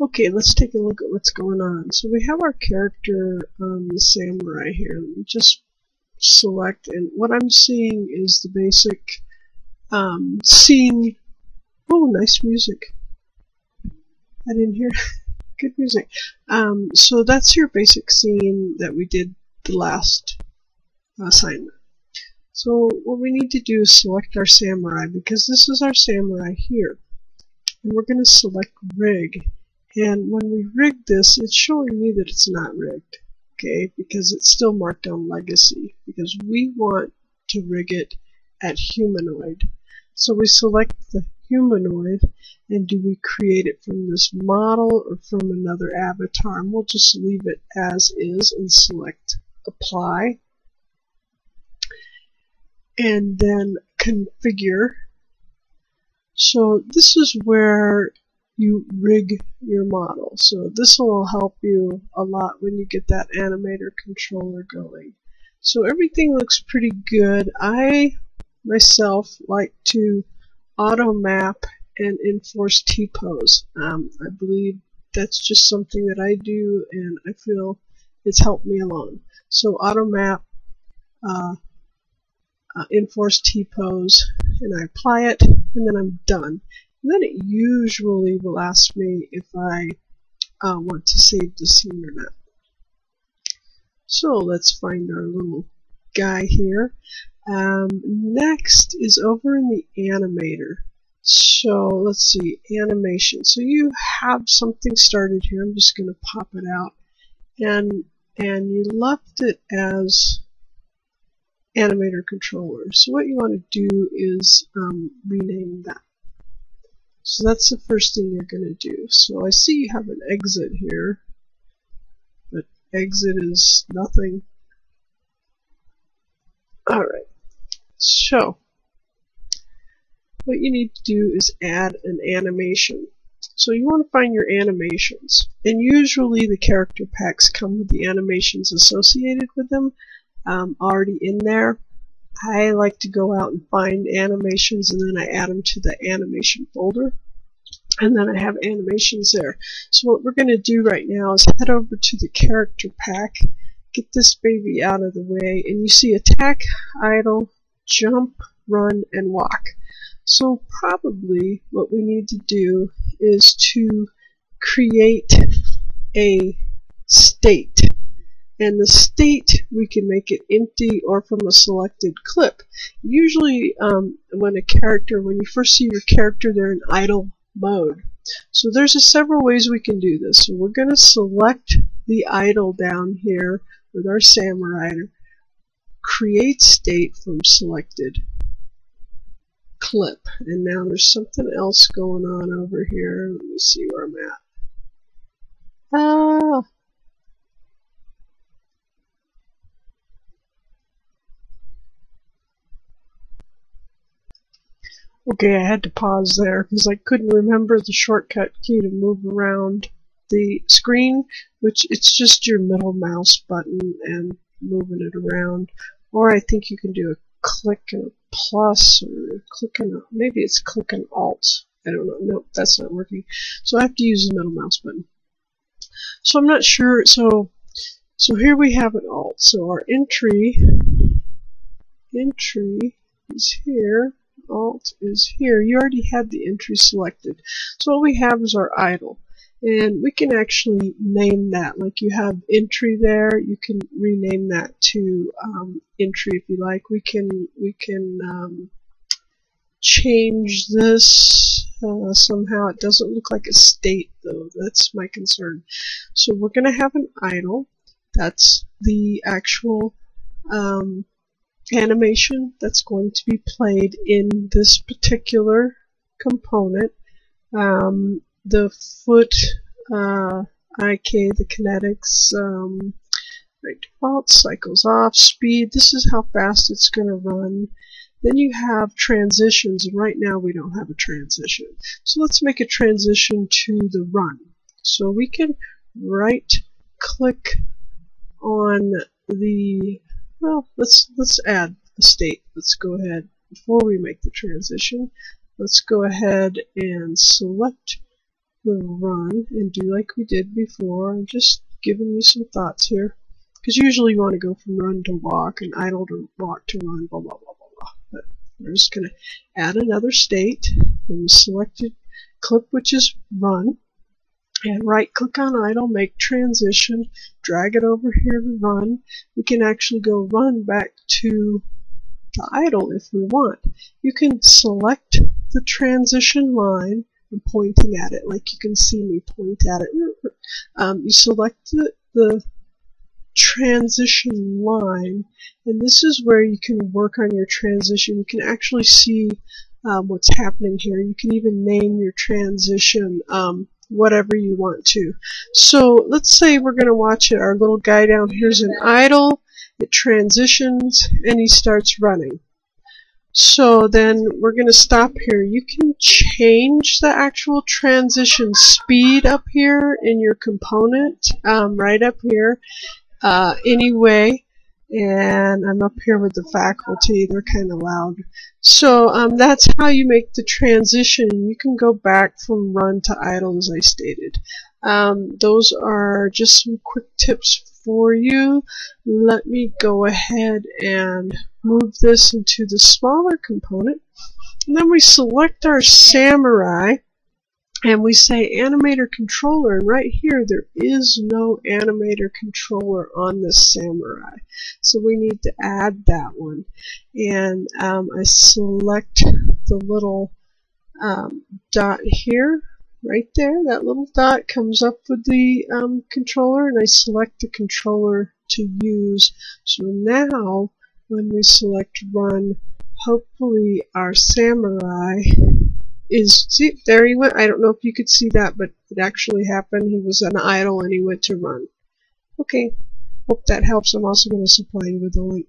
Okay, let's take a look at what's going on. So we have our character, the samurai here. Let me just select, and what I'm seeing is the basic scene. Oh, nice music. I didn't hear. Good music. So that's your basic scene that we did the last assignment. So what we need to do is select our samurai, because this is our samurai here. And we're going to select rig. And when we rig this, it's showing me that it's not rigged, okay, because it's still marked on legacy, because we want to rig it at humanoid. So we select the humanoid, and do we create it from this model or from another avatar? And we'll just leave it as is and select apply. And then configure. So this is where you rig your model. So this will help you a lot when you get that animator controller going. So everything looks pretty good. I myself like to auto map and enforce T-pose. I believe that's just something that I do, and I feel it's helped me along. So auto map, enforce T-pose, and I apply it, and then I'm done. And then it usually will ask me if I want to save the scene or not. So let's find our little guy here. Next is over in the animator. So let's see, animation. So you have something started here. I'm just going to pop it out, and you left it as animator controller. So what you want to do is rename that. So that's the first thing you're going to do. So I see you have an exit here, but exit is nothing. Alright, so what you need to do is add an animation. So you want to find your animations, and usually the character packs come with the animations associated with them already in there. I like to go out and find animations, and then I add them to the animation folder, and then I have animations there. So what we're going to do right now is head over to the character pack, get this baby out of the way, and you see attack, idle, jump, run, and walk. So probably what we need to do is to create a state. And the state, we can make it empty or from a selected clip. Usually when you first see your character, they're in idle mode. So there's several ways we can do this. So we're going to select the idle down here with our samurai, create state from selected clip. And now there's something else going on over here. Let me see where I'm at. Okay, I had to pause there because I couldn't remember the shortcut key to move around the screen, which it's just your middle mouse button and moving it around. Or I think you can do a click and a plus, or click and maybe it's click and alt. I don't know. Nope, that's not working. So I have to use the middle mouse button. So I'm not sure. So here we have an alt. So our entry is here. Alt is here. You already had the entry selected. So what we have is our idle, and we can actually name that. Like you have entry there, you can rename that to entry if you like. We can change this somehow. It doesn't look like a state though. That's my concern. So we're going to have an idle. That's the actual animation that's going to be played in this particular component. The foot, IK, the kinetics, right default, cycles off, speed, this is how fast it's going to run. Then you have transitions, and right now we don't have a transition. So let's make a transition to the run. So we can right click on the, well, let's add a state. Let's go ahead, before we make the transition, let's go ahead and select the run and do like we did before. I'm just giving you some thoughts here. Because usually you want to go from run to walk and idle to walk to run, blah, blah, blah, blah, blah. But we're just going to add another state. When we selected clip, which is run, and right click on idle, make transition, drag it over here to run. We can actually go run back to idle if we want. You can select the transition line. I'm pointing at it like you can see me point at it. You select the transition line, and this is where you can work on your transition. You can actually see what's happening here. You can even name your transition whatever you want to. So let's say we're going to watch it. Our little guy down here's an idle, it transitions, and he starts running. So then we're going to stop here. You can change the actual transition speed up here in your component, right up here, anyway. And I'm up here with the faculty. They're kind of loud. So that's how you make the transition. You can go back from run to idle, as I stated. Those are just some quick tips for you. Let me go ahead and move this into the smaller component. And then we select our samurai. And we say animator controller, and right here there is no animator controller on this samurai. So we need to add that one. And I select the little dot here, right there. That little dot comes up with the controller, and I select the controller to use. So now when we select run, hopefully our samurai see, there he went. I don't know if you could see that, but it actually happened. He was an idle and he went to run. Okay, hope that helps. I'm also going to supply you with a link.